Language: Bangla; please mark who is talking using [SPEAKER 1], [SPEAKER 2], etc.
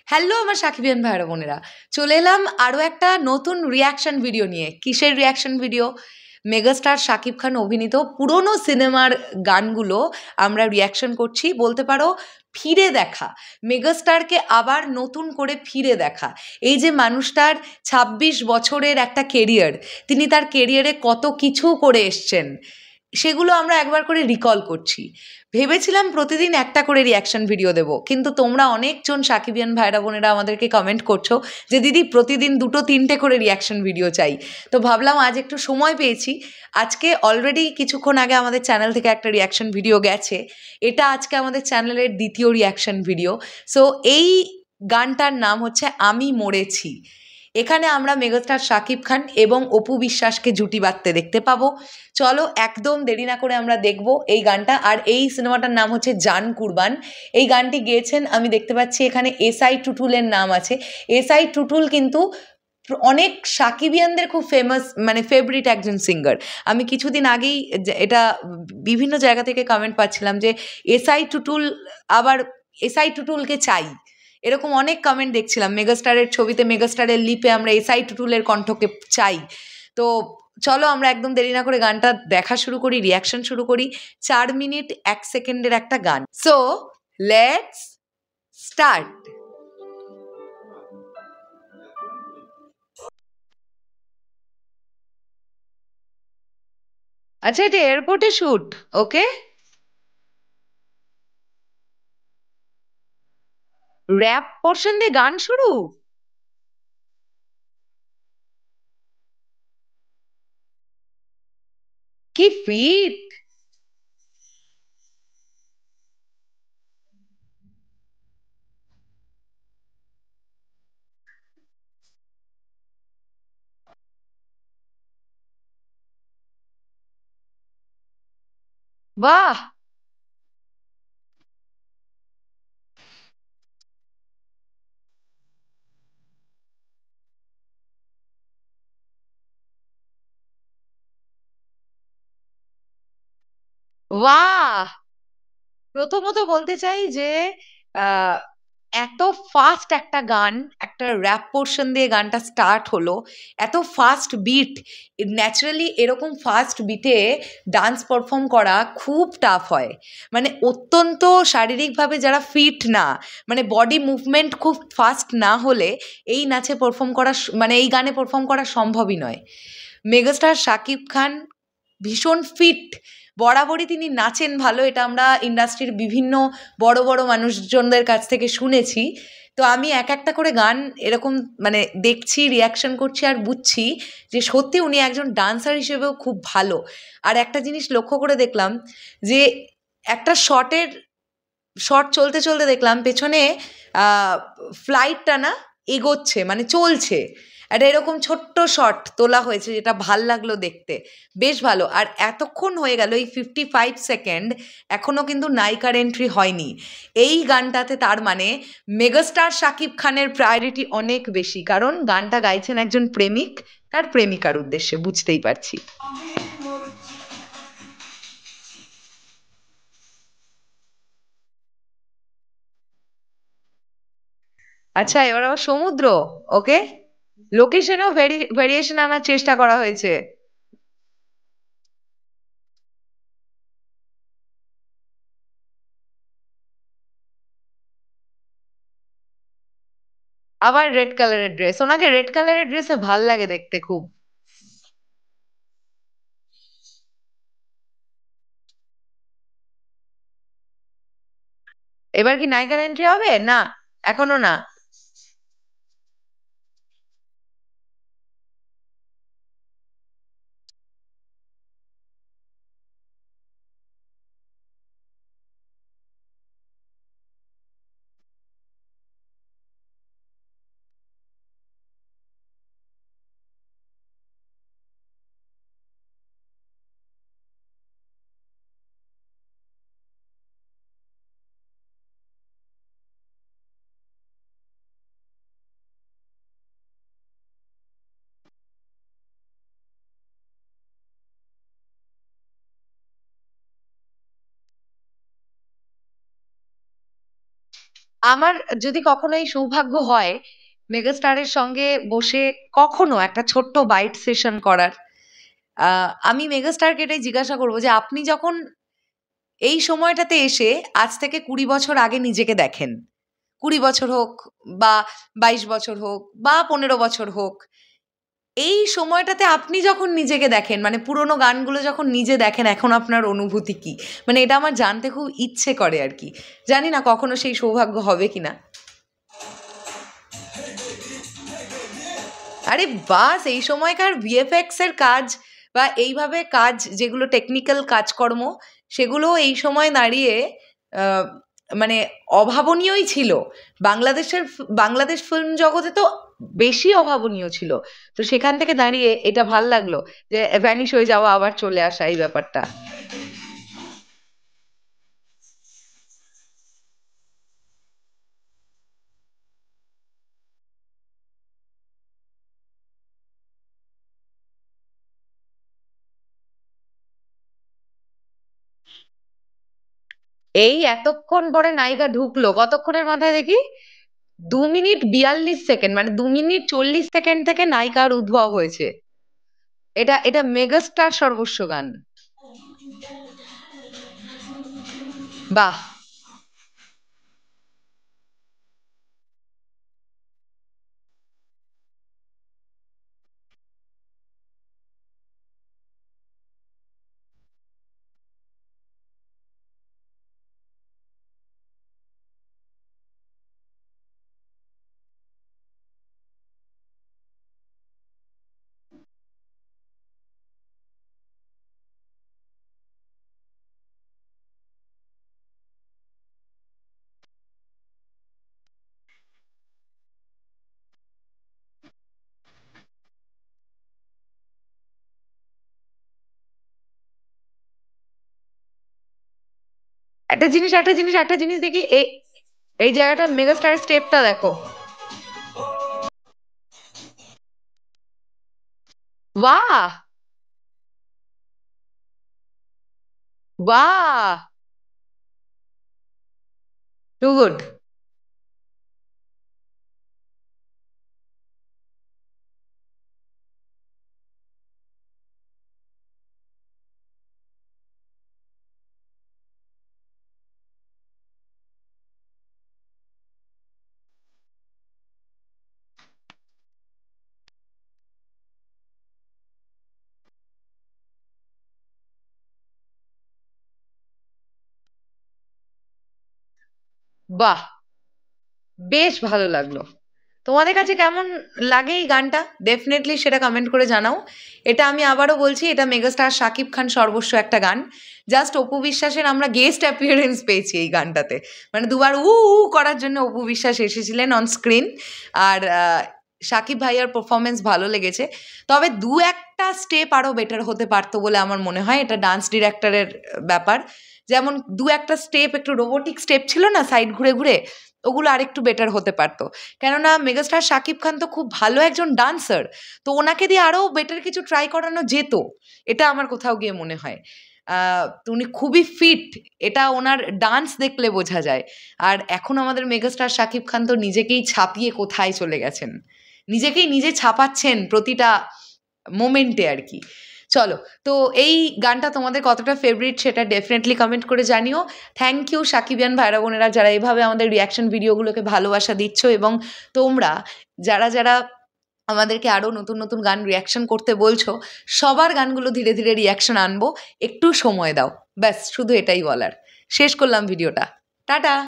[SPEAKER 1] হ্যালো আমার সাকিবিয়ান ভাইরা বোনেরা, চলে এলাম আরও একটা নতুন রিয়াকশন ভিডিও নিয়ে। কিসের reaction video? Megastar Shakib Khan অভিনীত পুরনো সিনেমার গানগুলো আমরা রিয়াকশন করছি। বলতে পারো ফিরে দেখা, মেগাস্টারকে আবার নতুন করে ফিরে দেখা। এই যে মানুষটার ২৬ বছরের একটা কেরিয়ার, তিনি তার কেরিয়ারে কত কিছু করে এসছেন, সেগুলো আমরা একবার করে রিকল করছি। ভেবেছিলাম প্রতিদিন একটা করে রিয়াকশন ভিডিও দেবো, কিন্তু তোমরা অনেকজন সাকিবিয়ান ভাইরা বোনেরা আমাদেরকে কমেন্ট করছো যে দিদি প্রতিদিন 2-3টে করে রিয়াকশন ভিডিও চাই। তো ভাবলাম আজ একটু সময় পেয়েছি, আজকে অলরেডি কিছুক্ষণ আগে আমাদের চ্যানেল থেকে একটা রিয়াকশন ভিডিও গেছে, এটা আজকে আমাদের চ্যানেলের দ্বিতীয় রিয়াকশন ভিডিও। সো এই গানটার নাম হচ্ছে আমি মরেছি। এখানে আমরা মেগাস্টার শাকিব খান এবং অপু বিশ্বাসকে জুটি বাঁধতে দেখতে পাবো। চলো একদম দেরি না করে আমরা দেখব এই গানটা। আর এই সিনেমাটার নাম হচ্ছে জান কুরবান। এই গানটি গেয়েছেন, আমি দেখতে পাচ্ছি এখানে এসআই টুটুলের নাম আছে। এসআই টুটুল কিন্তু অনেক সাকিবিয়ানদের খুব ফেমাস, মানে ফেভারিট একজন সিঙ্গার। আমি কিছুদিন আগেই এটা বিভিন্ন জায়গা থেকে কমেন্ট পাচ্ছিলাম যে এসআই টুটুল, আবার এসআই টুটুলকে চাই, এরকম অনেক কমেন্ট দেখছিলাম। মেগাস্টারের ছবিতে মেগাস্টারের লিপে আমরা এসআই টুটুলের কণ্ঠকে চাই। তো চলো আমরা একদম দেরি না করে গানটা দেখা শুরু করি, রিয়াকশন শুরু করি। 4 মিনিট 1 সেকেন্ডের একটা গান। So let's start. আচ্ছা, এটা এয়ারপোর্টে শুট, ওকে। র্যাপ পোর্শন দিয়ে গান শুরু। কি ফিট! বাহ! বাহ! প্রথমত বলতে চাই যে আহ, এত ফাস্ট একটা গান, একটা র্যাপ পোর্শন দিয়ে গানটা স্টার্ট হলো, এত ফাস্ট বিট। ন্যাচারালি এরকম ফাস্ট বিটে ডান্স পারফর্ম করা খুব টাফ হয়। মানে অত্যন্ত শারীরিকভাবে যারা ফিট না, মানে বডি মুভমেন্ট খুব ফাস্ট না হলে এই নাচে পারফর্ম করা মানে এই গানে পারফর্ম করা সম্ভবই নয়। মেগাস্টার শাকিব খান ভীষণ ফিট, বরাবরই তিনি নাচেন ভালো, এটা আমরা ইন্ডাস্ট্রির বিভিন্ন বড় বড় মানুষজনদের কাছ থেকে শুনেছি। তো আমি এক একটা করে গান এরকম মানে দেখছি, রিয়াকশন করছি আর বুঝছি যে সত্যি উনি একজন ডান্সার হিসেবেও খুব ভালো। আর একটা জিনিস লক্ষ্য করে দেখলাম যে একটা শট চলতে চলতে দেখলাম পেছনে ফ্লাইটটা না এগোচ্ছে, মানে চলছে। একটা এরকম ছোট্ট শট তোলা হয়েছে, যেটা ভাল লাগলো দেখতে, বেশ ভালো। আর এতক্ষণ হয়ে গেল, এই 55 সেকেন্ড, এখনও কিন্তু নায়িকার এন্ট্রি হয়নি এই গানটাতে। তার মানে মেগাস্টার শাকিব খানের প্রায়োরিটি অনেক বেশি, কারণ গানটা গাইছেন একজন প্রেমিক তার প্রেমিকার উদ্দেশ্যে, বুঝতেই পারছি। আচ্ছা, এবার আবার সমুদ্র, ওকে। লোকেশনেও ভেরিয়েশন আনার চেষ্টা করা হয়েছে। আবার রেড কালারের ড্রেস, ওনাকে রেড কালারের ড্রেসে ভাল লাগে দেখতে খুব। এবার কি নায়িকার এন্ট্রি হবে? না, এখনো না। আমার যদি কখনো এই সৌভাগ্য হয় মেগাস্টারের সঙ্গে বসে কখনো একটা ছোট্ট বাইট সেশন করার, আমি মেগাস্টারকে এটাই জিজ্ঞাসা করবো যে আপনি যখন এই সময়টাতে এসে আজ থেকে 20 বছর আগে নিজেকে দেখেন, 20 বছর হোক বা 22 বছর হোক বা 15 বছর হোক, এই সময়টাতে আপনি যখন নিজেকে দেখেন, মানে পুরোনো গানগুলো যখন নিজে দেখেন, এখন আপনার অনুভূতি কি? মানে এটা আমার জানতে খুব ইচ্ছে করে আর কি। জানি না কখনো সেই সৌভাগ্য হবে কিনা। আরে বাস, এই সময়কার ভিএফএক্স এর কাজ বা এইভাবে কাজ, যেগুলো টেকনিক্যাল কাজকর্ম, সেগুলো এই সময় দাঁড়িয়ে আহ, মানে অভাবনীয়ই ছিল। বাংলাদেশ ফিল্ম জগতে তো বেশি অভাবনীয় ছিল। তো সেখান থেকে দাঁড়িয়ে এটা ভাল লাগলো যে ভ্যানিশ হয়ে যাওয়া আবার চলে আসা, এই ব্যাপারটা। এই এতক্ষণ পরে নায়িকা ঢুকলো, কতক্ষণের মাথায় দেখি 2 মিনিট 42 সেকেন্ড, মানে 2 মিনিট 40 সেকেন্ড থেকে নায়িকার উদ্ভব হয়েছে। এটা মেগাস্টার সর্বস্ব গান। বাহ, একটা জিনিস দেখি, এই এই জায়গাটা মেগাস্টার স্টেপটা দেখো। বাহ, বাহ, টু গুড। বাহ, বেশ ভালো লাগলো। তোমাদের কাছে কেমন লাগে এই গানটা? ডেফিনেটলি সেটা কমেন্ট করে জানাও। এটা আমি আবারও বলছি, এটা মেগাস্টার শাকিব খান সর্বস্ব একটা গান। জাস্ট অপু বিশ্বাসের আমরা গেস্ট অ্যাপিয়ারেন্স পেয়েছি এই গানটাতে। মানে দুবার উ করার জন্য অপু বিশ্বাস এসেছিলেন অন স্ক্রিন। আর শাকিব ভাইয়ার পারফরমেন্স ভালো লেগেছে। তবে দু একটা স্টেপ আরও বেটার হতে পারতো বলে আমার মনে হয়। এটা ডান্স ডিরেক্টরের ব্যাপার। যেমন দু একটা স্টেপ একটু রোবোটিক স্টেপ ছিল না, সাইড ঘুরে ঘুরে, ওগুলো আরেকটু বেটার হতে পারতো। কেননা মেগাস্টার শাকিব খান তো খুব ভালো একজন ডান্সার, তো ওনাকে দিয়ে আরও বেটার কিছু ট্রাই করানো যেত। এটা আমার কোথাও গিয়ে মনে হয়। তো উনি খুবই ফিট, এটা ওনার ডান্স দেখলে বোঝা যায়। আর এখন আমাদের মেগাস্টার শাকিব খান তো নিজেকেই ছাপিয়ে কোথায় চলে গেছেন, নিজেকেই নিজে ছাপাচ্ছেন প্রতিটা মোমেন্টে আর কি। চলো, তো এই গানটা তোমাদের কতটা ফেভারিট সেটা ডেফিনেটলি কমেন্ট করে জানিও। থ্যাংক ইউ সাকিবিয়ান ভাইরা বোনেরা, যারা এইভাবে আমাদের রিয়াকশন ভিডিওগুলোকে ভালোবাসা দিচ্ছ, এবং তোমরা যারা যারা আমাদেরকে আরও নতুন নতুন গান রিয়াকশন করতে বলছো, সবার গানগুলো ধীরে ধীরে রিয়াকশন আনবো। একটু সময় দাও, ব্যাস শুধু এটাই বলার। শেষ করলাম ভিডিওটা। টাটা।